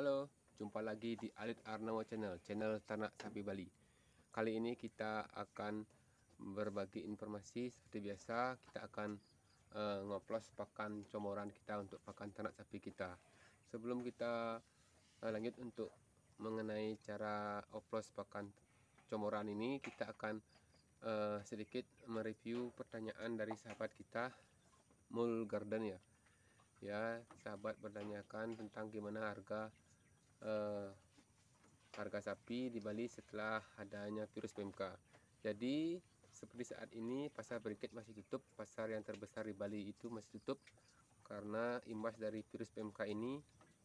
Halo, jumpa lagi di Alit Arnawa Channel, channel ternak sapi Bali. Kali ini kita akan berbagi informasi seperti biasa. Kita akan ngoplos pakan comoran kita untuk pakan ternak sapi kita. Sebelum kita lanjut untuk mengenai cara oplos pakan comoran ini, kita akan sedikit mereview pertanyaan dari sahabat kita, Mul Garden ya. Ya, sahabat bertanyakan tentang gimana harga sapi di Bali setelah adanya virus PMK. Jadi seperti saat ini pasar Bringkit masih tutup, pasar yang terbesar di Bali itu masih tutup karena imbas dari virus PMK ini.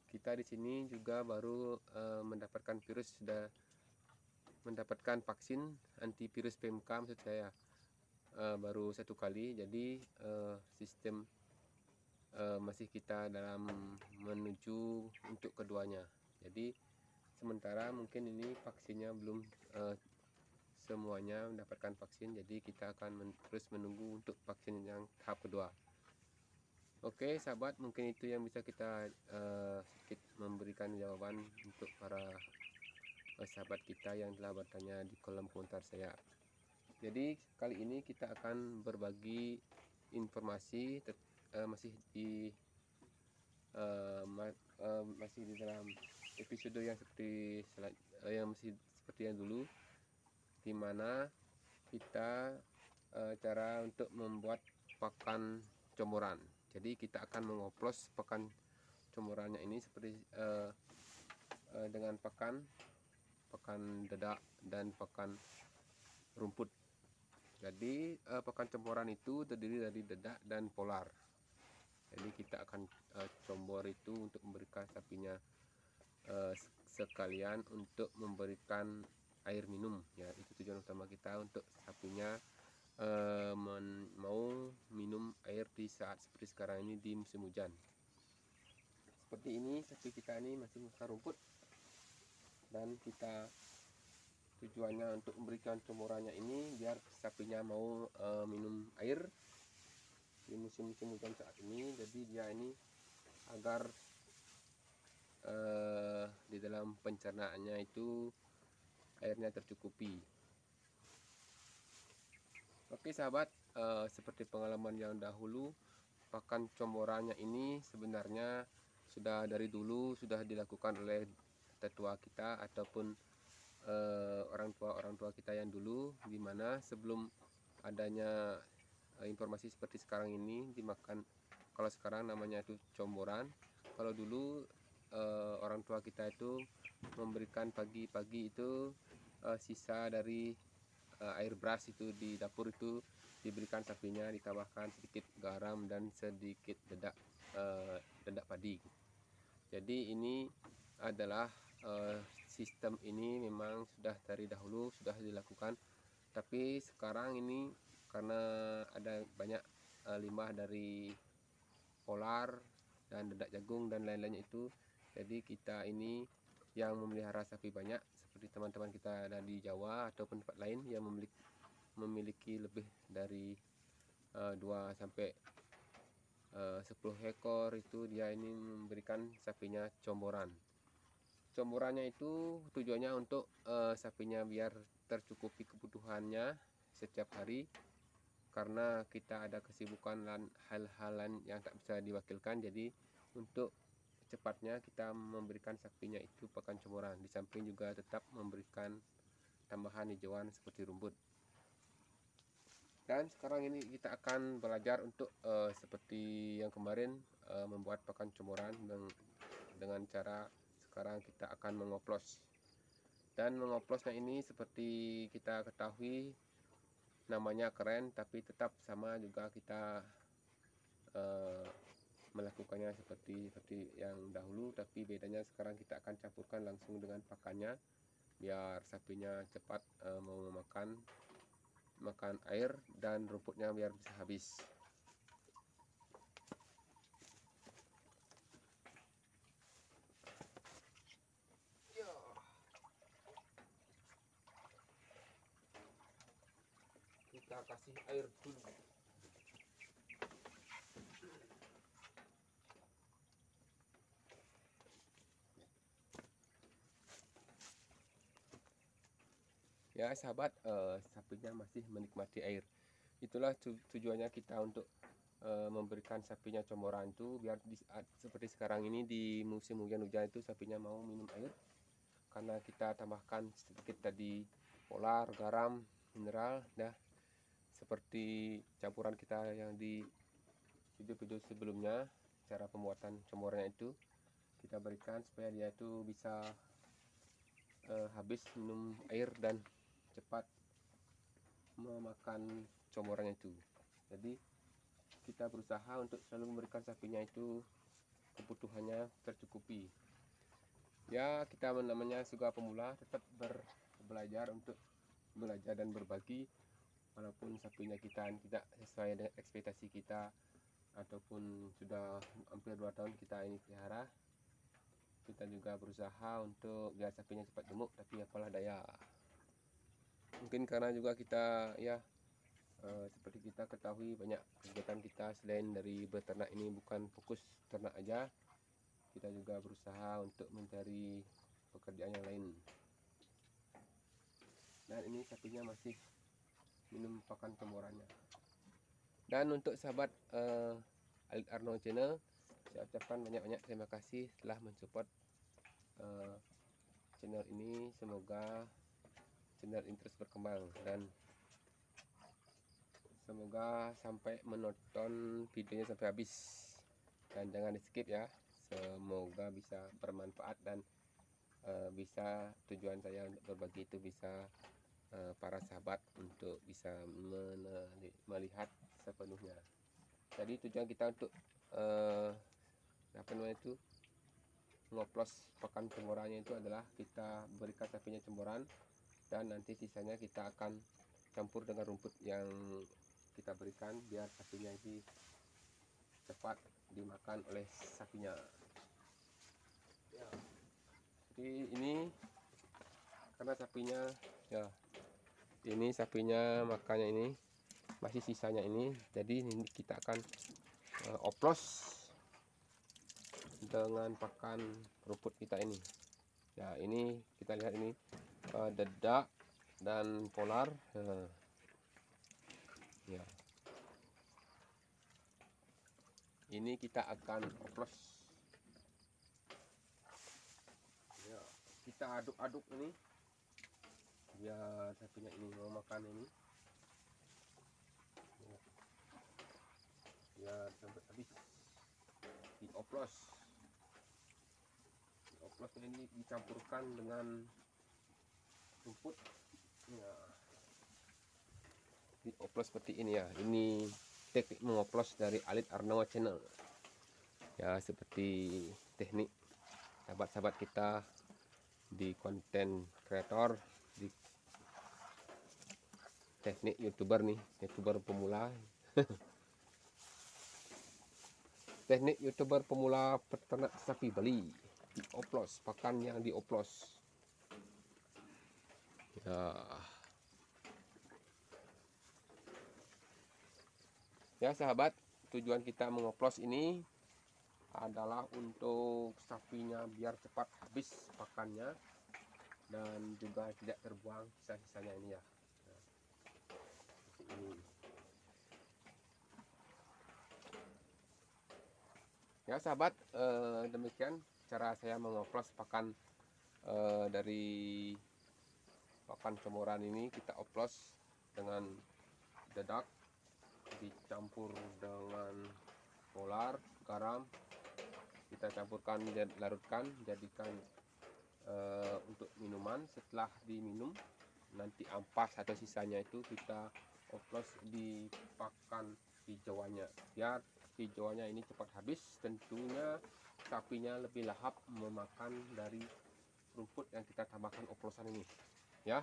Kita di sini juga baru sudah mendapatkan vaksin antivirus PMK, maksud saya baru 1 kali. Jadi sistem masih kita dalam menuju untuk keduanya. Jadi sementara mungkin ini vaksinnya belum semuanya mendapatkan vaksin, jadi kita akan terus menunggu untuk vaksin yang tahap kedua. Oke sahabat, mungkin itu yang bisa kita sedikit memberikan jawaban untuk para sahabat kita yang telah bertanya di kolom komentar saya. Jadi kali ini kita akan berbagi informasi masih di dalam episode yang masih seperti yang dulu, dimana kita cara untuk membuat pakan comoran. Jadi kita akan mengoplos pakan comorannya ini seperti dengan pakan dedak dan pakan rumput. Jadi pakan comoran itu terdiri dari dedak dan polar. Jadi kita akan combor itu untuk memberikan sapinya sekalian untuk memberikan air minum ya. Itu tujuan utama kita, untuk sapinya mau minum air di saat seperti sekarang ini di musim hujan. Seperti ini sapi kita ini masih makan rumput, dan kita tujuannya untuk memberikan comorannya ini biar sapinya mau minum air di musim hujan saat ini. Jadi dia ini agar di dalam pencernaannya itu airnya tercukupi. Oke sahabat, seperti pengalaman yang dahulu, pakan comorannya ini sebenarnya sudah dari dulu sudah dilakukan oleh tetua kita ataupun orang tua kita yang dulu, dimana sebelum adanya informasi seperti sekarang ini dimakan. Kalau sekarang namanya itu comoran, kalau dulu orang tua kita itu memberikan pagi-pagi itu sisa dari air beras itu di dapur itu diberikan sapinya, ditambahkan sedikit garam dan sedikit dedak padi. Jadi ini adalah sistem ini memang sudah dari dahulu sudah dilakukan, tapi sekarang ini karena ada banyak limbah dari polar dan dedak jagung dan lain-lainnya itu, jadi kita ini yang memelihara sapi banyak seperti teman-teman kita ada di Jawa ataupun tempat lain yang memiliki lebih dari 2 sampai 10 ekor, itu dia ini memberikan sapinya comboran. Comborannya itu tujuannya untuk sapinya biar tercukupi kebutuhannya setiap hari, karena kita ada kesibukan dan hal-hal lain yang tak bisa diwakilkan. Jadi untuk cepatnya kita memberikan sapinya itu pakan comoran, di samping juga tetap memberikan tambahan hijauan seperti rumput. Dan sekarang ini kita akan belajar untuk seperti yang kemarin membuat pakan comoran dengan cara sekarang kita akan mengoplos. Dan mengoplosnya ini seperti kita ketahui namanya keren, tapi tetap sama juga kita melakukannya seperti yang dahulu, tapi bedanya sekarang kita akan campurkan langsung dengan pakannya biar sapinya cepat mau makan air dan rumputnya biar bisa habis. Kita kasih air dulu. Ya sahabat, sapinya masih menikmati air. Itulah tujuannya kita untuk memberikan sapinya comoran itu, biar di saat seperti sekarang ini di musim hujan-hujan itu sapinya mau minum air. Karena kita tambahkan sedikit tadi polar, garam, mineral, dah seperti campuran kita yang di video-video sebelumnya. Cara pembuatan comorannya itu kita berikan supaya dia itu bisa habis minum air dan cepat memakan comorannya itu. Jadi kita berusaha untuk selalu memberikan sapinya itu kebutuhannya tercukupi. Ya, kita namanya juga pemula, tetap belajar untuk belajar dan berbagi. Walaupun sapinya kita tidak sesuai dengan ekspektasi kita, ataupun sudah hampir 2 tahun kita ini pelihara, kita juga berusaha untuk biar sapinya cepat gemuk, tapi apalah daya. Mungkin karena juga kita ya seperti kita ketahui, banyak kegiatan kita selain dari beternak ini bukan fokus ternak aja, kita juga berusaha untuk mencari pekerjaan yang lain. Dan ini sapinya masih minum pakan comorannya. Dan untuk sahabat Alit Arno Channel, saya ucapkan banyak-banyak terima kasih telah mensupport channel ini. Semoga channel ini terus berkembang dan semoga sampai menonton videonya sampai habis dan jangan di skip ya. Semoga bisa bermanfaat dan bisa tujuan saya untuk berbagi itu bisa para sahabat untuk bisa melihat sepenuhnya. Jadi tujuan kita untuk apa namanya itu ngoplos pakan comorannya itu adalah kita berikan sapinya comoran dan nanti sisanya kita akan campur dengan rumput yang kita berikan biar sapinya ini cepat dimakan oleh sapinya. Ya. Jadi ini karena sapinya ya ini sapinya makannya ini masih sisanya ini, jadi ini kita akan oplos dengan pakan rumput kita ini. Ya ini kita lihat ini dedak dan polar. Ya ini kita akan oplos. Ya, kita aduk-aduk ini biar sapinya ini mau makan ini ya, biar sampai habis. Dioplos ini dicampurkan dengan rumput ya, dioplos seperti ini ya. Ini teknik mengoplos dari Alit Arno Channel ya, seperti teknik sahabat-sahabat kita di konten kreator, di teknik youtuber nih, youtuber pemula. Teknik youtuber pemula peternak sapi Bali, dioplos, pakan yang dioplos ya. Ya sahabat, tujuan kita mengoplos ini adalah untuk sapinya biar cepat habis pakannya dan juga tidak terbuang sisa-sisanya ini ya. Nah, ini. Ya sahabat, demikian cara saya mengoplos pakan dari pakan comoran ini. Kita oplos dengan dedak, dicampur dengan polar, garam, kita campurkan dan larutkan, jadikan untuk minuman. Setelah diminum nanti ampas atau sisanya itu kita oplos di pakan hijauannya biar hijauannya ini cepat habis. Tentunya sapinya lebih lahap memakan dari rumput yang kita tambahkan oplosan ini ya.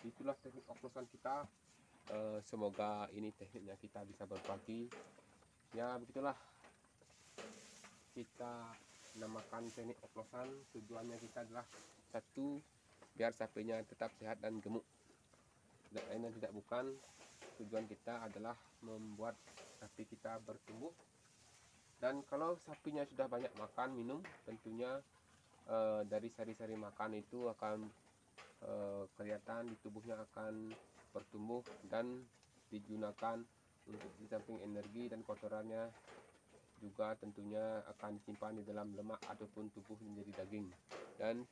Itulah teknik oplosan kita. Semoga ini tekniknya kita bisa berbagi ya. Begitulah kita namakan teknik oplosan. Tujuannya kita adalah satu, biar sapinya tetap sehat dan gemuk. Tidak lain dan tidak bukan, tujuan kita adalah membuat sapi kita bertumbuh. Dan kalau sapinya sudah banyak makan minum, tentunya dari sari-sari makan itu akan kelihatan di tubuhnya akan bertumbuh dan digunakan untuk di samping energi dan kotorannya juga tentunya akan disimpan di dalam lemak ataupun tubuh menjadi daging, dan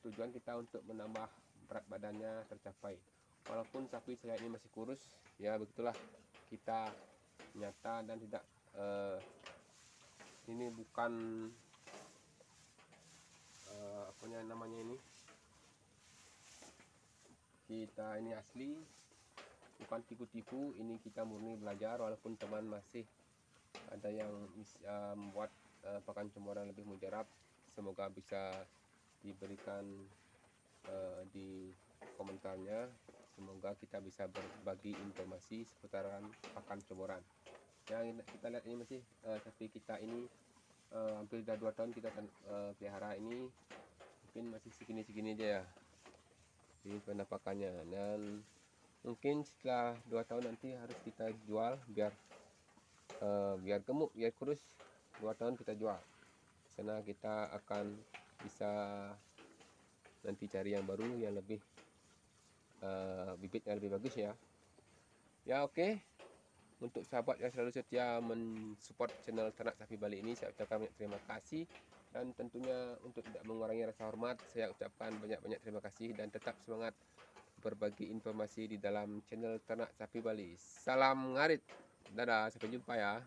tujuan kita untuk menambah berat badannya tercapai. Walaupun sapi saya ini masih kurus, ya begitulah kita nyata dan tidak ini bukan apanya namanya ini, kita ini asli, bukan tipu-tipu. Ini kita murni belajar, walaupun teman masih ada yang membuat pakan comboran lebih mujarab. Semoga bisa diberikan di komentarnya. Semoga kita bisa berbagi informasi seputaran pakan comboran. Yang kita lihat ini masih sapi kita ini hampir sudah 2 tahun kita pelihara ini, mungkin masih segini-segini aja ya ini penampakannya, dan mungkin setelah 2 tahun nanti harus kita jual biar gemuk, biar kurus. 2 tahun kita jual, karena kita akan bisa nanti cari yang baru yang lebih bibitnya lebih bagus ya. Oke. Untuk sahabat yang selalu setia mensupport channel Ternak Sapi Bali ini, saya ucapkan banyak terima kasih, dan tentunya untuk tidak mengurangi rasa hormat, saya ucapkan banyak-banyak terima kasih, dan tetap semangat berbagi informasi di dalam channel Ternak Sapi Bali. Salam ngarit, dadah, sampai jumpa ya.